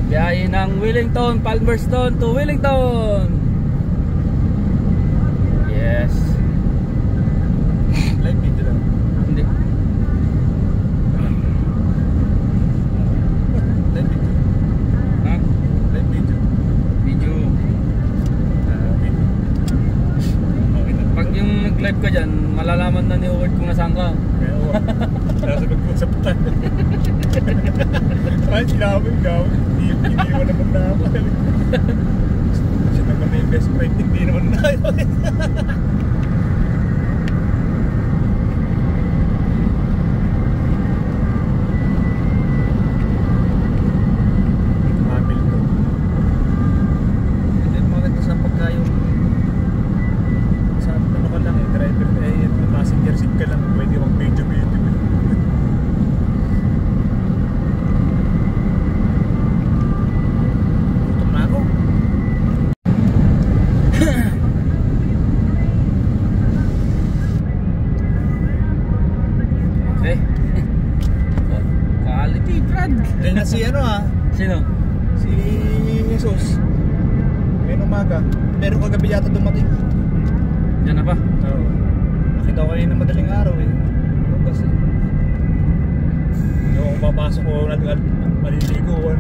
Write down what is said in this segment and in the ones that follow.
Biyahe ng Wellington, Palmerston to Wellington. Yes. Live video lang. Hindi. Live video. Ha? Live video. Video. Okay. Okay na. Pag yung nag-live ka dyan, malalaman na ni Howard kung nasaan ka. Kaya oo. Nasa mag-usap tayo. Ay, gawin. Hindi mo naman na ako. Siya naman na yung best friend. Hindi naman na ako. Hamilton. Hindi maganda sa pagka yung sa ano ka lang driver passenger seat ka lang. Pwede mag-video. Si ano Sino? si Jesus. Ngayon umaga. Meron kagabi yata dumating. Diyan na ba? Oo. Nakita ko kanina madaling araw Kasi yung papasok ko maliligo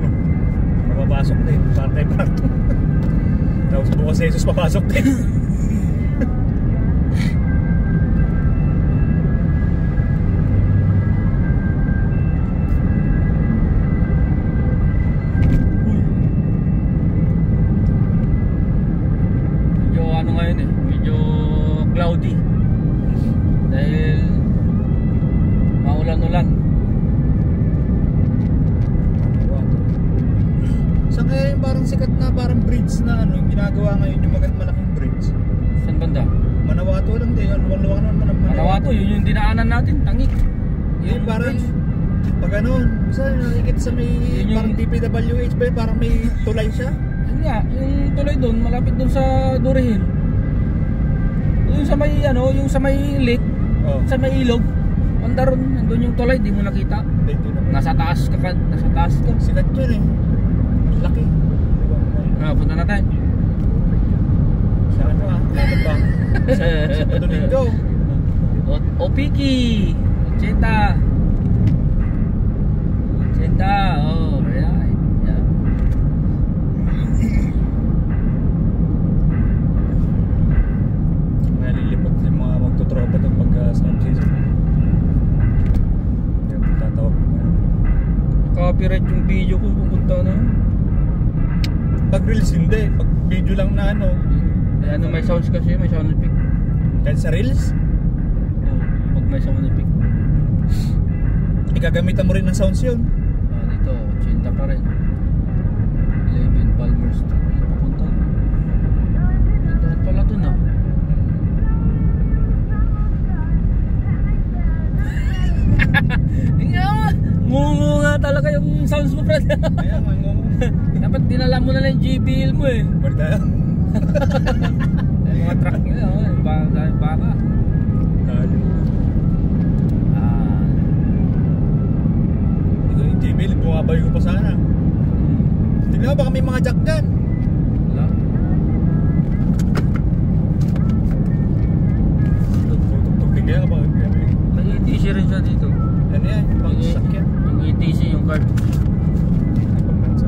mapapasok din. Partay-partay. Tapos bukas si Jesus papasok din. Medyo cloudy dahil maulan-ulan. Saan kaya yung parang sikat na parang bridge na yung ginagawa ngayon, yung malaking bridge? Saan banda? Manawato lang din, luwang naman Manawato, yun yung dinaanan natin, Tangik. Yung parang pag saan nakikita sa may parang DPWH ba parang may tulay siya? Yun nga, yung tulay doon, malapit doon sa Durihil. Yung sa may yung sa may lake, sa may ilog, andaron, nandun yung tulay, di mo nakita. Nasa taas ka. Sikat yun laki. Punta na tayo. Sa ano ba? Sa Domingo. Opiki, 80. Right. Yeah. Nalilipot yung mga magtutropa doon pagka sub-season. Kaya magtatawag mo Copyright yung video ko, pupunta na. Pag reels hindi, pag video lang na may sounds kasi, may sound effect. Kahit sa reels? Pag may sound effect. Ikagamitan mo rin ng sounds yun. Dito, 80 pa rin. 11 Palmerston. Papunta. Puntahan pala dun Ngungu nga talaga yung sounds mo, Fred. Kaya ngungu. Dapat dinala mo na lang yung JBL mo Berta? Yung mga truck nila, yung baka. Yung JBL, bumabayo ko pa sana. Tignan mo, baka may mga jack dyan. Wala. Tugtugin kaya ka ba? May ETC rin siya dito. Ano yan? Pang-sakyan? Yung ETC, yung card. Pang-bansa.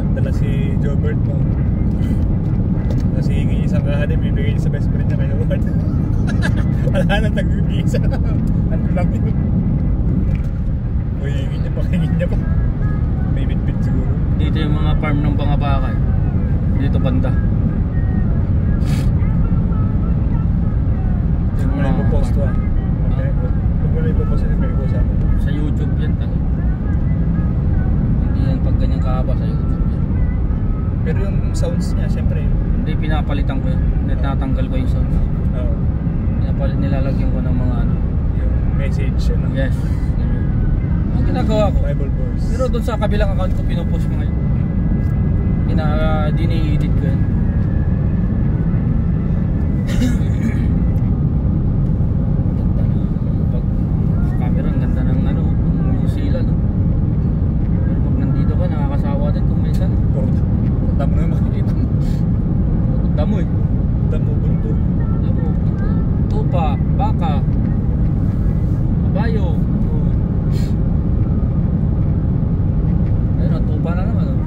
Dala si Jobert mo. Kasi isang kahanin, bibigay niya sa best friend niya kay Howard. Wala nang tag-ibig-isa. Ano lang yun. Hingin niya pa. May bit-bit siguro. Dito yung mga farm ng bangabaka. Dito banda. Huwag mo na ipopost to Huwag mo na ipopost sa YouTube yan. Hindi yan pag ganyan kahaba sa YouTube yan. Pero yung sounds niya, syempre. Hindi, pinapalitan ko yun. Natatanggal ko yung sound. Oo. Nilalagyan ko ng mga ano. Yung message, ano? Yes. Ang ginagawa ko. Bible verse. Pero doon sa kabilang account ko pinupost ko ngayon. Dini-edit ko yan. Ganda na. Pag camera, ang ganda ng ano, New Zealand. No? Pero pag nandito ka, nakakasawa din kung minsan. Puro damo na yung makikita mo. Damo eh. Damo, bunto. Damo, tupa, baka, kabayo. Ayun, ang tupa na naman. Oh.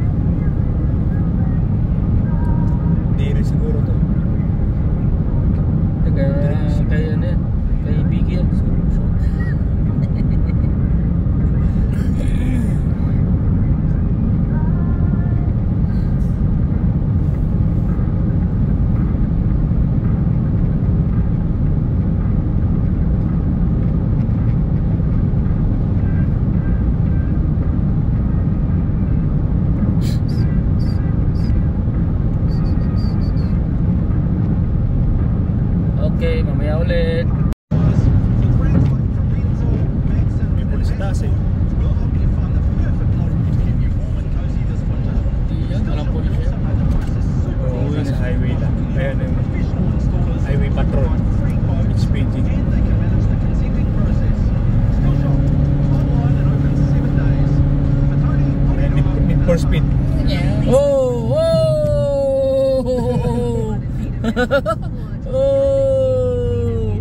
Diri siguro to. Kaya ano yan? Kay Biggie yan. Okay, mamaya ulit. May pulisitaas eh. Di yan, walang pulis yan. Oo, nasa highway lang. Ayan yung highway patrol. HPG. Ayan, need for speed. Oh! Oh! Oh!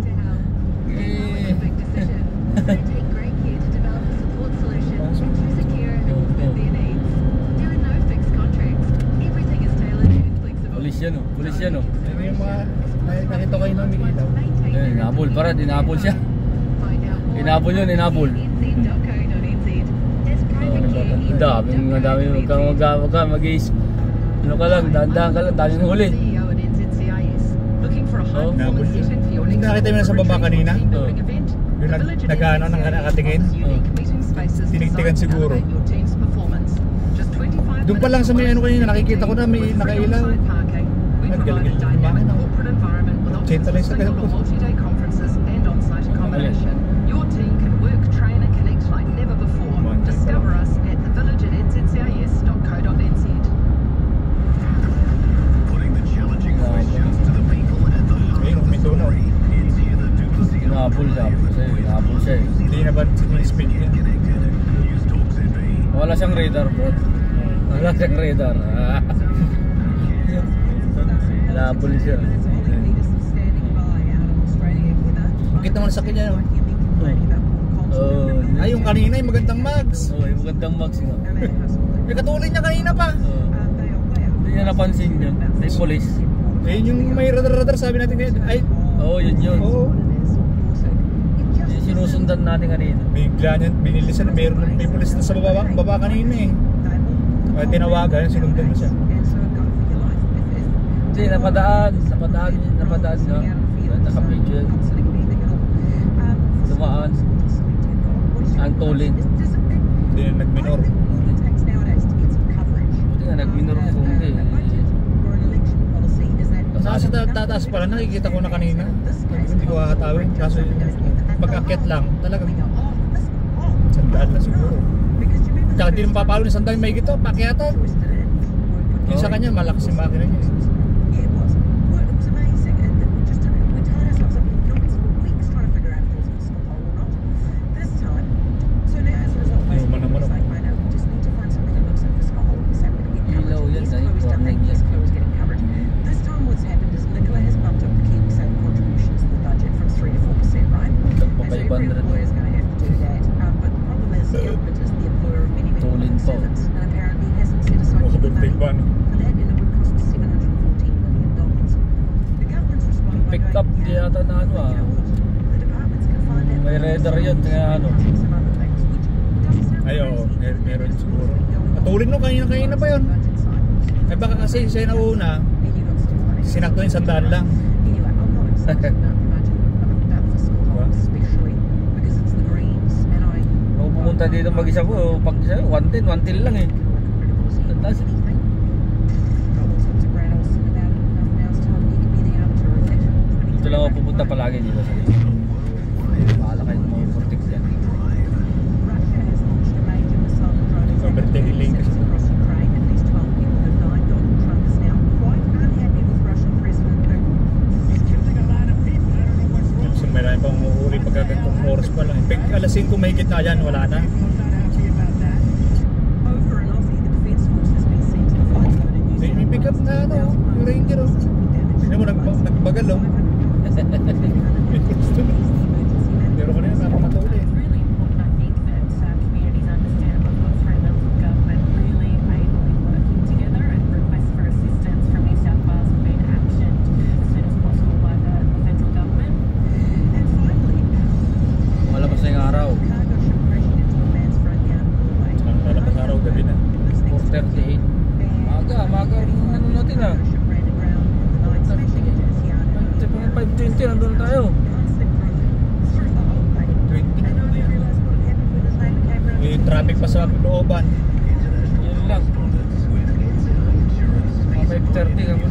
Pulis yan oh, pulis yan oh. Ano yung mga nakita ko yung namikita? Inabol para, inabol siya. Inabol yun, inabol. Madami, huwag ka mag-iis. Ano ka lang, dahan-dahan ka lang, dahil yung huli. Oh, Inabol yun. Nakita mo na sa baba kanina? Oh. Yung nag-ano, nakatingin? Tinigtigan siguro. Doon pa lang sa may ano kanina, nakikita ko na may nakailaw. Naggaligil na kumain ako. Chenta lang sa kanya po. Your team can work, train and connect like never before. Discover us at thevillage@nccis.co.nz. Putting the challenging questions to the people at the heart Ayun, may tunaw. inabol siya. Inabol siya eh. Hindi na ba yung speed niya? Wala siyang radar bro. Wala siyang radar. Inabol siya. Bakit naman sa kanya? Oh, Ay, yung kanina yung magandang mags. oh, yung magandang mags nga. May katulad niya kanina pa. Oh. Hindi niya napansin yun. May police. Ayun yung may radar-radar sabi natin ngayon. Ay, Oo, yun yun. oo. Yung sinusundan natin kanina. Bigla niyan, binilisan na may pulis na sa baba kanina eh. Kaya tinawagan, sinundan na siya. Hindi, napadaan nga. Nakapidyo yan. Dumaan. Ang tulin. Hindi na nag-minor. Buti nga, nag-minor ko. Sa tataas pala, nakikita ko na kanina. Hindi ko kakatawin. Kaso pag-akyat lang, talagang sandaan na siguro. Tsaka hindi naman papalo na sandaan may gito, pakyatan. Yung sa kanya, malakas yung makina niya. Ilaw yan, dahil warning yan. Pagpapaiban na rin. Tulin po. Makabagtig pa, no? Pick up, di yata na ano ah. May radar yun, kaya ano. Ay, oo. Meron siguro. Katulin no, kanina pa yun. Eh baka kasi siya nauna, sinakto yung sandaan lang. Kung pumunta dito mag-isa ko, pag isa, 110 lang eh. Tapos, lang ako pupunta palagi, di ba? Bahala kayo mag-protect yan. Overtaking lane kasi. So marami pang umuuli pagka ganitong oras pa lang. Pag alas 5 mahigit na yan, wala na. May pick up na ano, yung Ranger oh. Tignan mo, nagbagal oh. Pero kanina napamatuli eh. Malabas na yung araw. Malabas araw, gabi na. 4:38. Maga ang ano natin ah. 5:20 nandun tayo. 20. May traffic pa sa looban. Yun lang. 5:30 kami.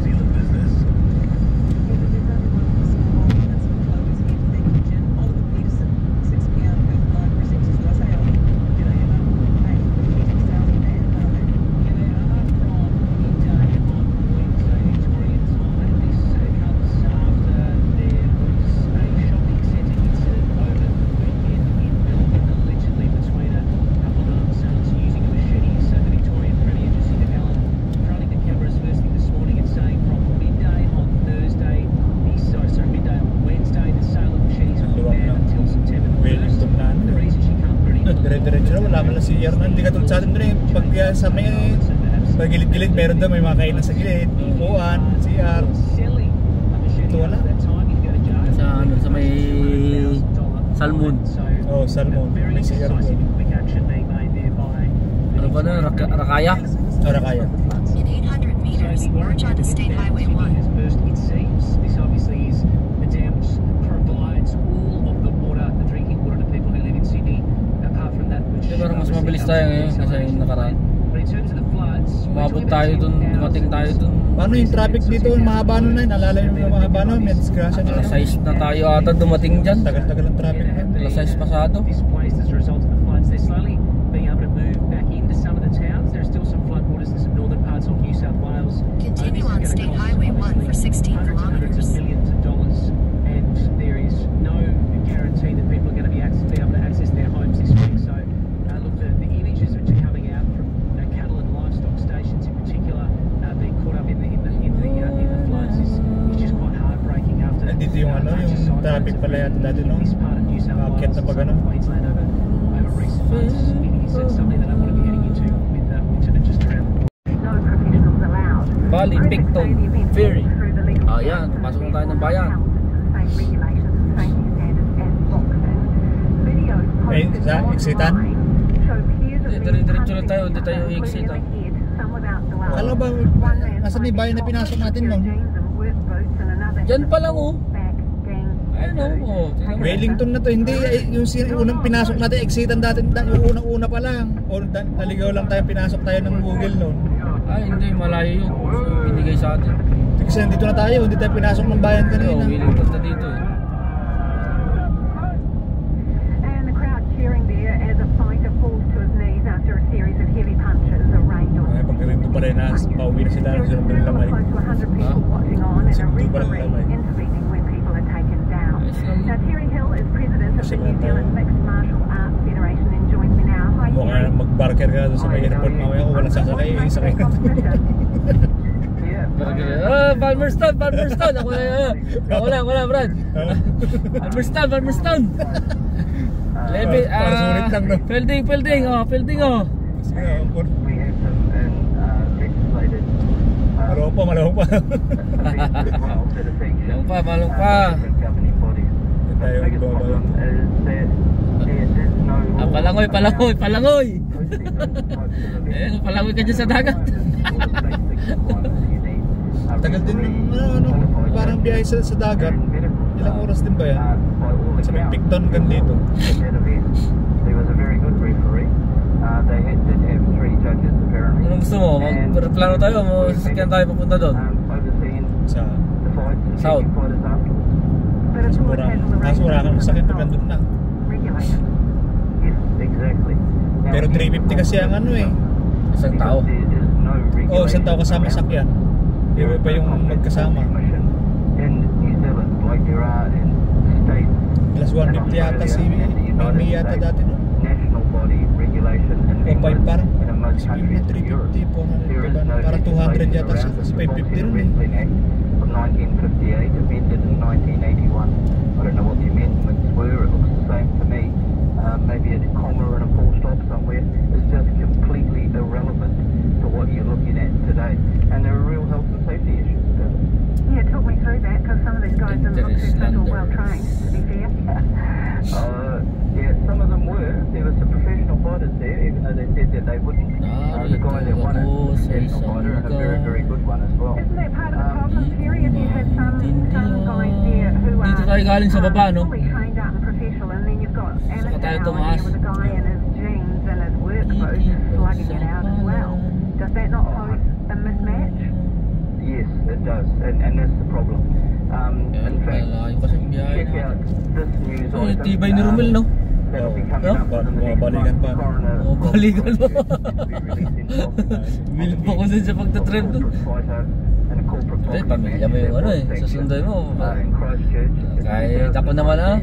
Dire-diretso na, wala man lang si Yernan. Hindi ka tulad sa atin doon eh. Pag sa may gilid-gilid, meron doon, may mga kainan sa gilid. Upuan, CR. Ito wala. Sa may Salmon. Oh, Salmon. May CR doon. Ano ba na? Rakaya? Oh, Rakaya. In 800 meters, merge onto State Highway 1. This obviously is the dams provides all of the water, the drinking water to people who live in Sydney. Apart from that, which Parang mas mabilis tayo ngayon kasi yung nakaraan. But in terms of the floods, Umabot tayo dun, dumating tayo dun. Paano yung traffic dito? Mahaba nun na yun. Nalala yung mahaba nun. May disgrasya nila. Alas 6 na tayo ata dumating dyan. Tagal-tagal ang traffic na. Alas 6 pasado. displaced as a result of the floods. They're slowly being able to move back into some of the towns. There are still some floodwaters in some northern parts of New South Wales. Continue on State Highway 1 for 16 hundreds and hundreds of kilometers. millions of dollars, and there is no guarantee that people are going to be able to access their homes this week. So, look, the images which are coming out from cattle and livestock stations in particular being caught up in the floods is just quite heartbreaking. After Dito yung ano, yung traffic pala yata dati no? this part of New South Aakyat na Wales, pag ano? Queensland over recent months. It's something that I want to be heading into with winter that just around. No professionals allowed. Bali, Picton, Ferry. Ayan, pasok na tayo ng bayan. Ay, sa exitan? Dire-diretso lang tayo, hindi tayo i-exit ah. Kala ba, nasan yung bayan na pinasok natin nun? Dyan pa lang oh. Ayun oh. Wellington na to, hindi yung unang pinasok natin, exitan dati, yung unang-una pa lang. O naligaw lang tayo, pinasok tayo ng Google noon. Ay hindi, malayo yun. So, binigay sa atin. Kasi nandito na tayo, hindi tayo pinasok ng bayan kanina. Oo, Wellington na dito eh. And the crowd cheering there as a fighter falls to his knees after a series of heavy punches arraigned on. Ay, pagkarinto pa rin na, pauwi na sila, sunod na lamay. Close to 100 people watching on and a Sunod pa rin referee lamay. intervening when people are taken down. Ayos lang. Now Terry Hill is president of the New Zealand Mixed Martial Arts Federation and joins me now. Hi Mukha Terry. na mag-barker ka doon sa may airport mamaya kung walang sasakay, sakay na. Palmerston! Ako na, wala, Brad. Palmerston! Lebe, para sulit lang, no? Fielding, oh. Sige, ampun. We have some legislated Malawang pa. well that affect Malong pa. different governing bodies. Hindi tayo The biggest bababa. problem is that there's no law. Palangoy. Palangoy ka dyan sa dagat. Tagal din ng parang biyahe sa dagat. Ilang oras din ba yan? Sa may Picton gan dito. There was a very good referee. They did have 3 judges apparently. Anong gusto mo? Magreklamo tayo o sasakyan tayo papunta doon? Overseeing Sa the fights and South. fighters afterwards. of course Mura. has all the Kaso wala kang sakit pag nandun na. regulations. Yes, exactly. Now, Pero 350 kasi ang ano eh. Isang tao. There is no Oh, isang tao kasama sakyan. Iba pa yung magkasama. In New Zealand, like there are in states. Plus 150 yata si Mimi yata dati no? National body regulation in O 5 England parang and in most countries in Europe. 350, 400, There is no parang 200 yata siya. legislation Kasi around 550 rin eh. Wrestling Act of 1958, amended in 1981. I don't know what the amendments were, it looks the same to me. Maybe a comma and a full stop somewhere. It's just completely irrelevant to what you're looking at today. And there are real health and safety issues with it. Yeah, talk me through that, because some of these guys didn't look too fit or well trained, to be fair. Yeah, some of them were. There were some professional fighters there, even though they said that they wouldn't. The guy that won it was a professional fighter and a very, very good one as well. Isn't that part of the problem, Terry? If you had some guys there who are Dito tayo galing sa baba, no? fully trained up and professional, and then you've got Saka tayo amateur tumaas. with a guy in his jeans and his work boots slugging it out as well. Does that not pose a mismatch? Yes, it does, and that's the problem. In fact, Malayo kasi biyahe check out natin. this news Oh, item. tibay ni Romel, no? That'll be coming No? up within the next Balikan month. pa. Coroner Oh, balikan pa. will Bilib ako dun sa pagtatrip dun. Eh, pamilya mo yung ano eh. Susundan mo. In Christchurch. Kahit ako naman ah.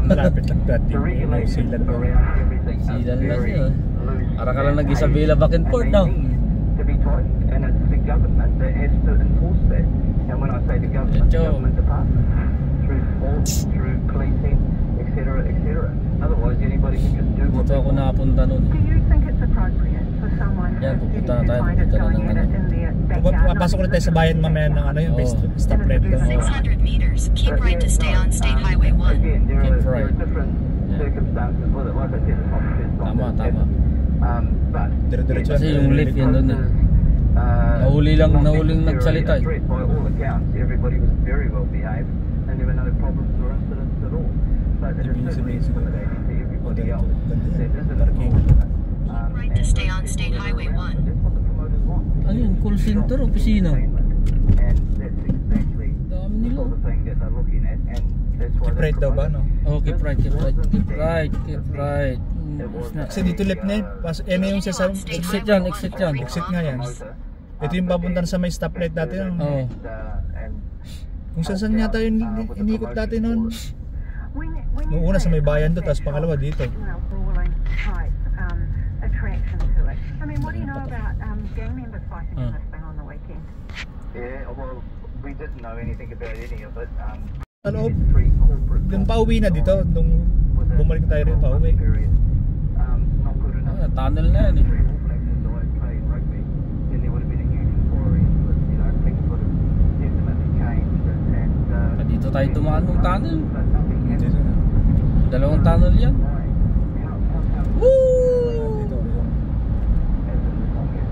Malapit lang dati. The regulations New Zealand. around everything are Zealand lang very yun. loose Para ka lang and nag-Isabela back and forth, they no? need to be tightened, and it's the government that has to enforce that. And when I say the government, Medyo. government departments, through sports, through policing, etc., etc. Otherwise, anybody can just do what Dito they ako want. nakapunta nun. Do you think it's appropriate for someone Yan, who pupunta na tayo, find it pupunta na going ng at ano. it in their backyard? Papasok ulit tayo sa bayan mamaya ng ano yung base Oh. stoplight doon. 600 meters. Keep right to stay on State Highway 1. Again, there Keep are right. different circumstances with it. Like I said, it's not the first time Tama, that it's tama. happened. But Dire-diretso Kasi yung lift yan doon eh. Nahuli nahuling nagsalita eh. By all accounts, everybody was very well behaved, and there were no problems or incidents at all. But it is certainly intimidating to everybody else that isn't involved in it. Right to stay on State Highway 1. That's what the promoters want. Ano yun? Call center? Opisina? And that's exactly Dami the nila. sort of thing that they're looking at, and that's why Keep they right daw ba no? Oh, keep right, keep right, keep right, keep right. Kasi dito left na yun. Yan na yung sasama. Exit yan, exit yan. Exit nga yan. Ito yung papunta sa may stoplight dati nun. Oo. Kung saan yata yung inikot dati nun. When Nung una sa may bayan doon, tapos pangalawa dito. brawling type attraction to it. I mean, what do you know about gang members fighting in this thing on the weekend? Yeah, well, we didn't know anything about any of it. Sa loob, Three corporate yung pauwi na dito, nung bumalik tayo rin pauwi. Not good enough. Ah, tunnel na yan eh. Three All Blacks had died playing rugby, then there would have been a huge inquiry. But, you know, things would have definitely changed. And Dito tayo dumaan ng tunnel. but nothing happened. Dito na. Dalawang tunnel yan. Why? How Woo! Dito. as in the Tongan?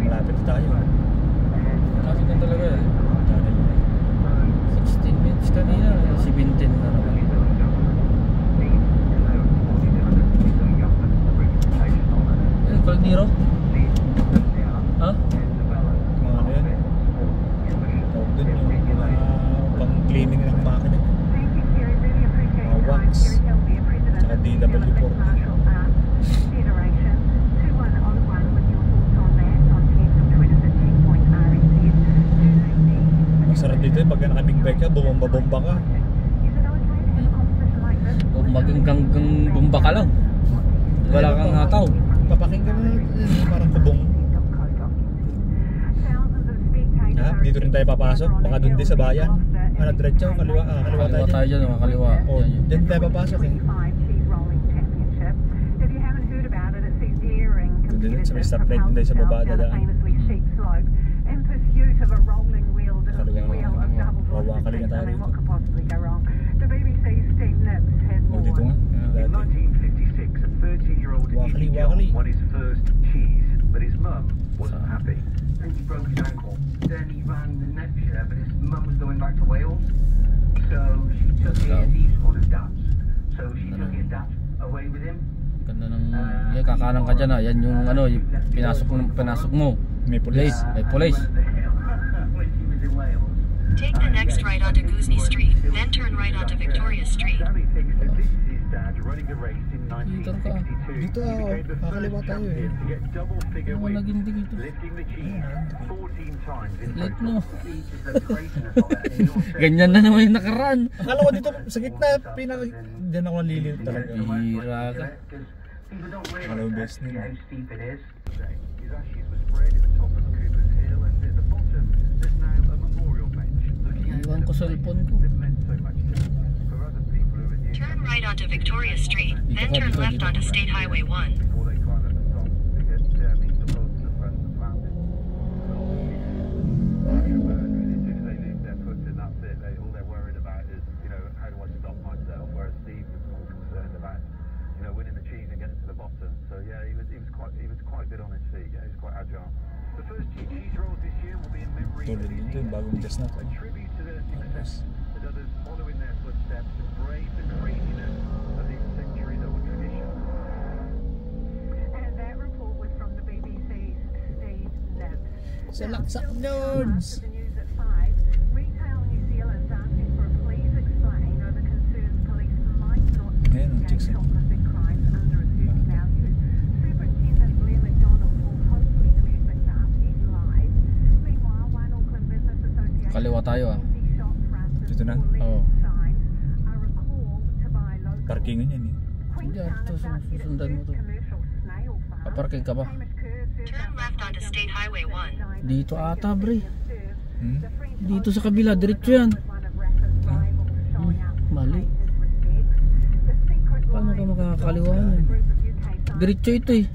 Malapit na tayo. Malapit na talaga eh. 16 minutes kanina, 17 na naman. Yung Caldero? Ha? Mga ano yan. Tawag dun yung pang cleaning ng makina. Thank you, Terry. Really appreciate your time. Wax. Terry Hilby, President Saka of the New Zealand DW40. Mixed Martial Arts Federation. 2101 with your thoughts on that on text of Twitter at checkpoint.rz. Masarap dito eh, pag nakabig bike ka, bumomba-bomba ka. Is it okay to have a competition like this? O maganggang bumba ka lang. Wala kang hataw. Papakinggan mo parang kubong. Ha? Dito rin tayo papasok. Baka dun din sa bayan. Ano, diretso, kaliwa, kaliwa tayo Kaliwa tayo dyan. dyan, kaliwa. Oh, Yan yun. dyan tayo papasok eh. Doon din sa may stoplight, doon tayo sa baba dadaan. Wawakali na tayo dito. Oh, dito nga. In 1956, a 13-year-old Wakali, Iggy John wakali. won his first cheese, but his mum wasn't So- happy. And he broke his ankle. Then he ran the next year, but his mum was going back to Wales. So she took his, he's called a Dutch. So she took his Dutch away with him. Ganda ng... Yan, kakanan ka dyan ah. Yan yung ano, yung pinasok mo. May police. May police. When she was in Wales. Take the next right onto Guzny Street, then then turn right onto Victoria Street. Danny thinks that this is his dad running the race in 1962. Dito He became the kakaliwa first tayo eh. champion to get double figure Ano wins, naging dito? lifting the cheese 14 times in Let total. mo. It's the craziness of it. And you're Ganyan na naman yung nakaraan. Akala ko dito sa gitna, diyan ako nalilito talaga. Bira ka. people don't Hello, realise best actually name. how steep it is. His ashes were spread at the top of Cooper's Hill, and at the bottom there's now a memorial bench looking at Iwan ko cellphone ko. that meant so much to him. For other people who were near Turn right onto Victoria Street, then turn left onto State Highway 1. before they climb up the top to get meet the world to the front of the planet. As soon as they leave their foot, and that's it. All they're worried about is, how do I stop myself? Whereas Steve was more concerned about, winning the cheese and getting to the bottom. So yeah, he was quite good on his feet. Yeah, he was quite agile. The first cheese rolls this year will be in memory of Tulad his dito yung bagong test a natin. tribute to their success, that others follow in their footsteps and brave the craziness of this centuries-old tradition. And that report was from the BBC's Steve Nibbs. Sa Laksak After Nerds! the news at 5, Retail New Zealand's asking for a please explain over concerns police might not Ayan, investigate Jackson. shoplifting crimes under a certain value. Superintendent Blair McDonald will hopefully clear things up. He's live. Meanwhile, one Auckland Business Association Kaliwa tayo ah. shop fronts Dito na? for Oo. signs are recalled to buy local. Parkingan yan eh. Queenstown Ito, is about to get its susundan mo first to. commercial snail farm. Paparking ka ba? Hamish Kerr serves Turn up left onto State Highway 1. Dito ata, bre. Hmm? Dito sa kabila, diretso yan. Mali. Paano ka makakaliwa yan? Diretso ito eh.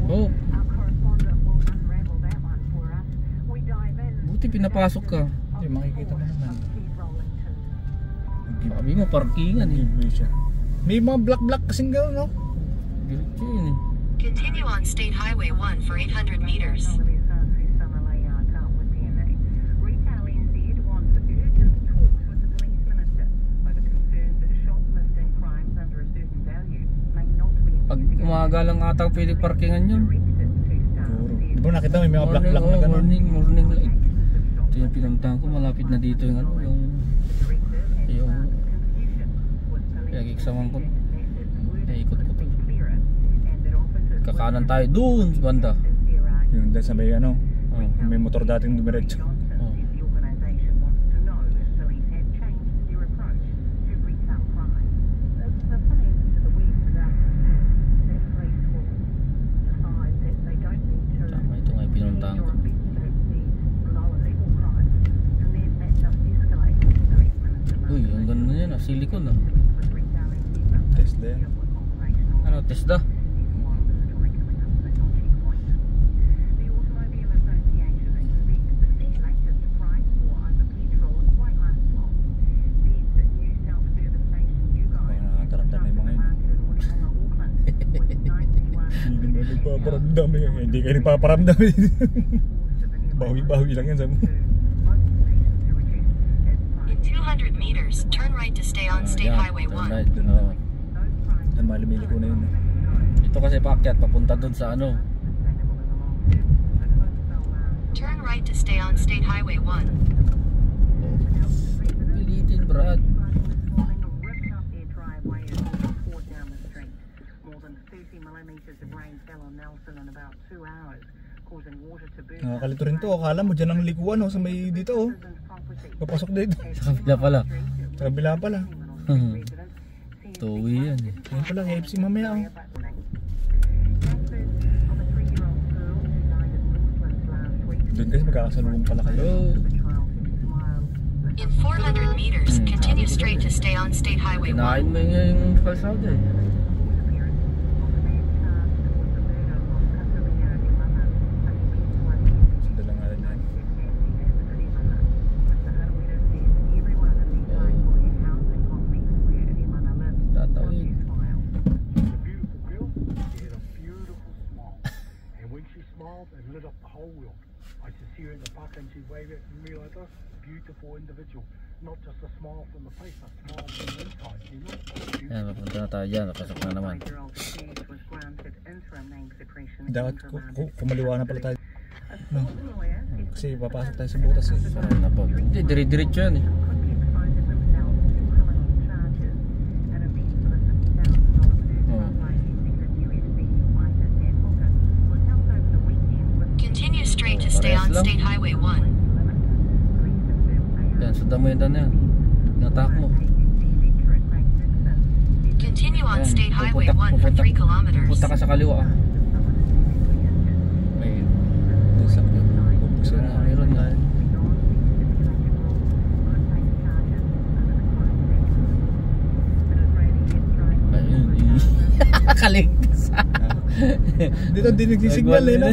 Oh, buti pinapasok ka. Hindi, makikita mo naman. Sabi mo, parkingan eh. Giveaway siya. May mga black kasing gano'n, no? Diretso yun eh. Continue on State Highway 1 for 800 meters. Pag umaga lang ata pwede parkingan yun. Siguro. Di ba nakita may mga black na gano'n? Morning light. Ito yung pinuntahan ko, malapit na dito yung ano, yung pinag-examan ko. Ikot ko to. Kakanan tayo dun sa banda. Yung dahil sa may ano, Oh. may motor dating dumiretso. Oh. Tama, ito nga yung pinuntahan ko. Uy, ang ganda yan ah, silicone ah. Tesla yan. Ano, Tesla? Nakakataranta na yung mga yun. Hindi na nagpaparamdam eh. Hindi kayo nagpaparamdam eh. Bawi-bawi lang yan sa mo. In 200 meters, turn right to stay on State Highway 1. Right, dun ako. Ang malimili ko na yun. Ito kasi paakyat, papunta dun sa ano. Turn right to stay on State Highway 1. Pilitin, Brad. Nakakalito rin to. Akala mo dyan ang likuan oh, sa may dito oh. Papasok dito. Sa kabila pala. Sa kabila pala. Tuwi yan eh. Yan pala, KFC mamaya oh. Doon kasi magkakasalubong pala kayo. Oh, In 400 meters, continue straight to stay on State Highway 1. kinain mo yung kalsada eh. Sandala nga rin yan. Tatawid. The beautiful girl, she had a beautiful smile. And when she smiled, it lit up the whole world. I used to see her in the park and she'd wave at me like this. Beautiful individual. Not just a smile from the face, a smile from the inside, you know? Yan, papunta na tayo dyan. Napasok na naman. Dapat kumaliwa na pala tayo. No. Kasi papasok tayo sa butas eh. Sarap na po. Hindi, dire-diretso yan eh. Continue straight to stay on State Highway 1. Yan, sundan mo yung daan na yan. Natak mo. Continue on Ayan, State Highway 1 for 3 kilometers. Punta ka sa kaliwa. May nasak yun. Bubuksan na. Meron nga. Ayun. Kaligtas. Dito hindi nagsisignal eh, no?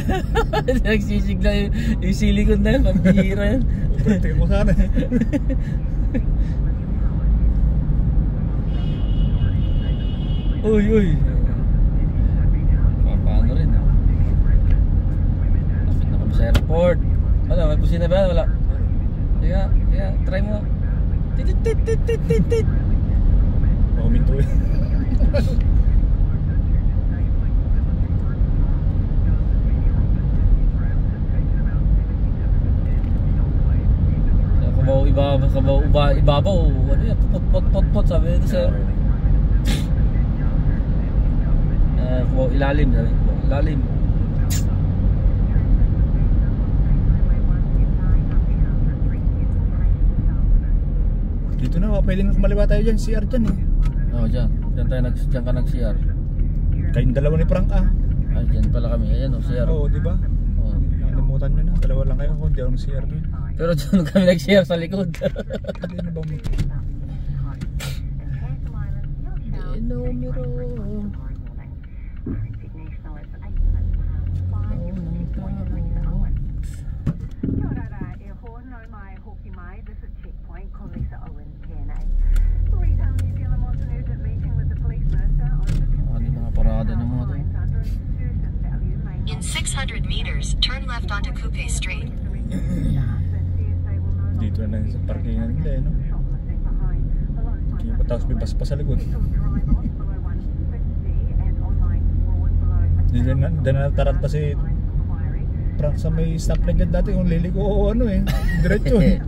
Nagsisignal yung silikon na yun. Pambihira yan. Tingnan mo sana eh. Uy, uy. Paano rin ha? Lapit na kami sa airport. Ano, may busina ba? Wala. Kaya, try mo. Tit. Makuminto eh. Ibabaw. Ano yan? Pot. Sabi nito sa... ilalim. Ilalim. Dito na, pwedeng kumaliwa tayo dyan. CR dyan eh. Oo, dyan. Dyan ka nag-CR. Kayong dalawa ni Frank ah. Ay, dyan pala kami. Ayan o, CR. Oo, diba? Oo. Nakalimutan nyo na. Dalawa lang kayo. Kung di ako nag-CR dun. Pero dyan kami nag-CR sa likod. Hindi na ba mo? In 600 meters, turn left onto Coupe Street. Dito na sa parkingan nila eh, no? Tapos may bus pa sa likod. Dito na natarat pa si Frank sa may stoplight dyan dati kung liliko o ano eh. Diretso eh.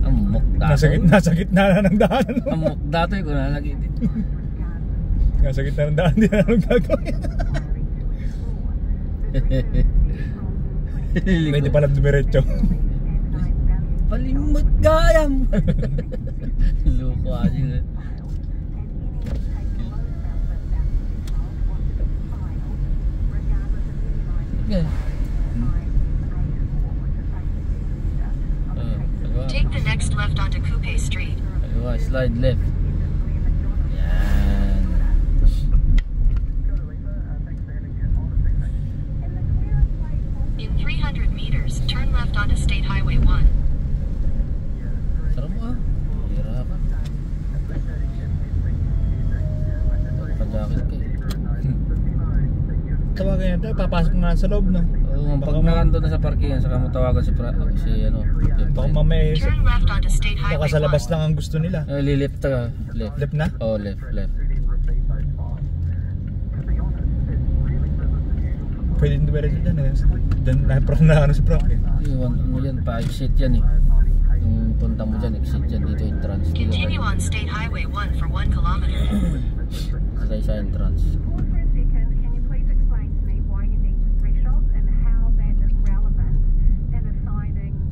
Ang mukdato. Nasa gitna na ng daan. Ang mukdato eh kung nalagay dito. Nasa gitna ng daan, di na anong gagawin. Pwede pala dumiretso. Palimot gayam. Loko aja nga. Okay. Take the next left onto Coupe Street. Kaliwa, slide left. Yan. In 300 meters, turn left onto State Highway 1. Sarap mo ah. Hira ka. Naka-jacket ka eh. Tawagan yan tayo, papasok na sa loob, no? Oo, pag nandun na sa parkingan, saka mo tawagan si ano. Baka mamaya Turn left onto State baka Highway sa labas 1. lang ang gusto nila. Lilift ka. Left. Left na? Oo, left. Pwede din dumiretso dyan eh. Dyan na ano si Frank eh. Ano yan, pa-exit yan eh. Yung punta mo dyan, exit yan. Dito entrance. Continue on State Highway 1 for 1 kilometer. Patay sa entrance.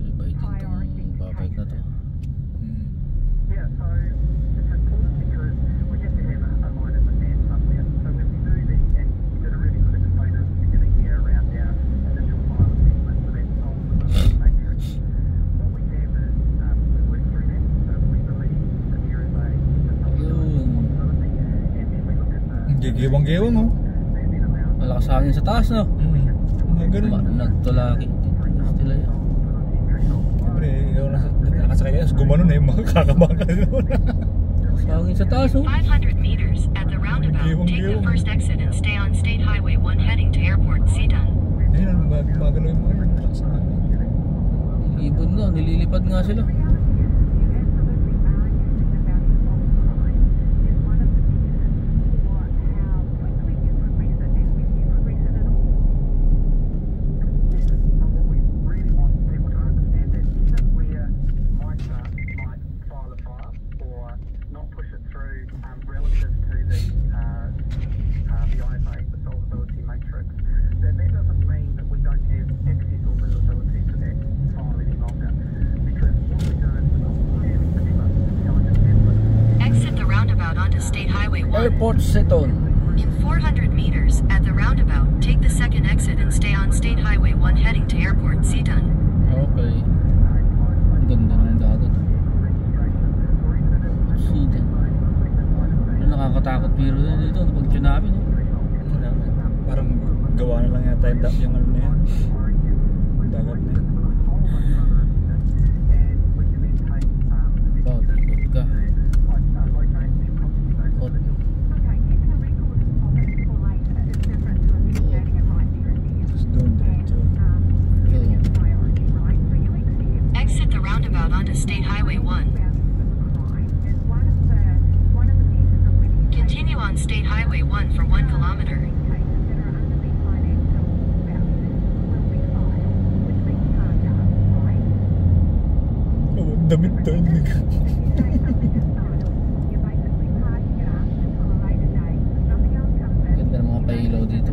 Iba itin itong babike na to. Yeah, so it's important because we have to have a line of defense somewhere. So when we do the, and you did a really good explainer at the beginning here around our initial pilot segment for that solid matrix. What we have is we work through that. So we believe that there is a possibility, and then we look at the Gigiwang-giwang oh. Malakas hangin sa taas, no? Mga ganun. Nagtulaki. Sila yan. Siyempre, ikaw nakasakay kayo. Gumanon eh, makakabang ka rin muna. Hangin sa taas, oh. 500 meters at the roundabout, take the first exit and stay on State Highway 1 heading to Airport Sidan. Ayun, magano yung mga yun. Ibon nga, nililipad nga sila. Airport Seton. In 400 meters, at the roundabout, take the second exit and stay on State Highway 1 heading to Airport Seton. Okay. Ang ganda ng dagat. Seton. Ano nakakatakot pero dito pag tsunami, no? Parang gawa na lang yata yung ano na yan. Dagat na yan. Bakit ikot ka? Ikot. Tapos doon diretso. Exit the roundabout onto State Highway 1. Continue on State Highway 1 for 1 kilometer. Oh, damit doon. Ganda ng mga pailaw dito.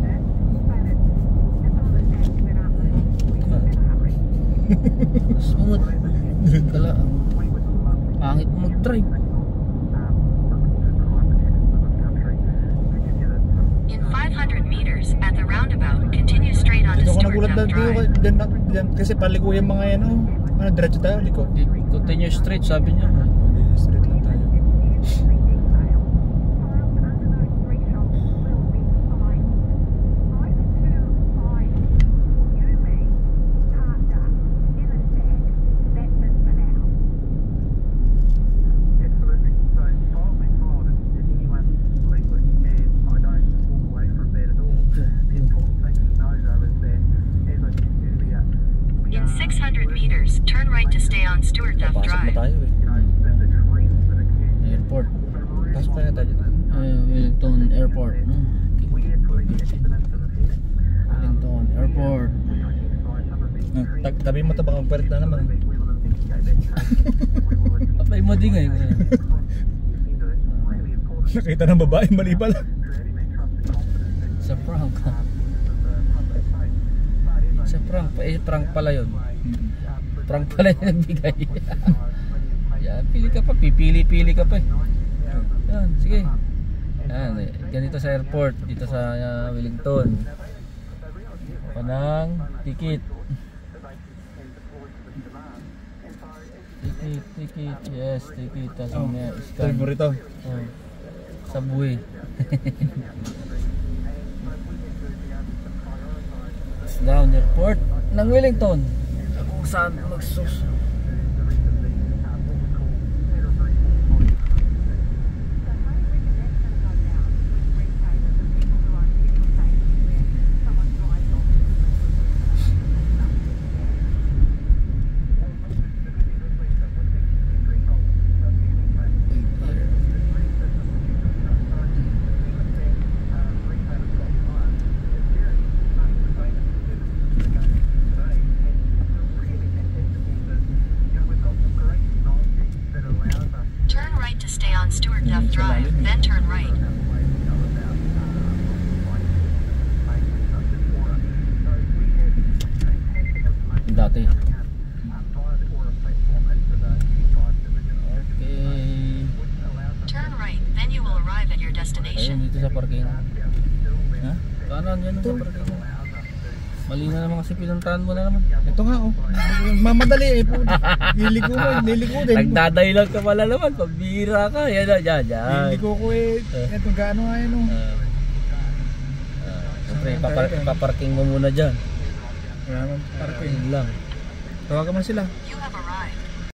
Smooth. Kala ang pangit mo mag-drive. In 500 meters, at the roundabout, continue straight onto Dito ako Stewart nagulat Duff dito Drive. dyan kasi paliko yung mga yan, oh. Ano, diretso tayo, liko. Continue straight, sabi niya. Straight lang tayo. In 600 meters, turn right to stay on Stewart Duff Pasok na Drive. tayo eh. Airport. Pasok na tayo dyan. Wellington Airport. No? Wellington Airport. Tabi mo ito baka magpalit na naman. Apay mo din ngayon. Nakita ng babae, mali pala. Sa prank. Sa prank. Prank pala yun. Prank pala yung nagbigay. Yan, pili ka pa. Pipili-pili ka pa eh. Yan, sige. Yan, ganito sa airport. Dito sa Wellington. Panang ticket. Ticket. Yes, ticket. Tapos may scan. Mo rito. Oh. Subway. Down airport ng Wellington. Kung saan magsus. Turn right to stay on Stewart Duff Drive, then turn right. Dati. Okay. Turn right, then you will arrive at your Ayun, destination. dito sa parking. Ha? Kanan yan sa parking. Mali na naman kasi pinuntahan mo na naman. Ito nga, oh. Mamadali eh. Liliko din. Nagdadaylag ka pala naman. Pambira ka. Yan na, yan. Liliko ko eh. Ito gaano nga yan, oh. Siyempre, paparking mo muna dyan. Wala naman parking. Yun lang. Tawagan mo sila. You have arrived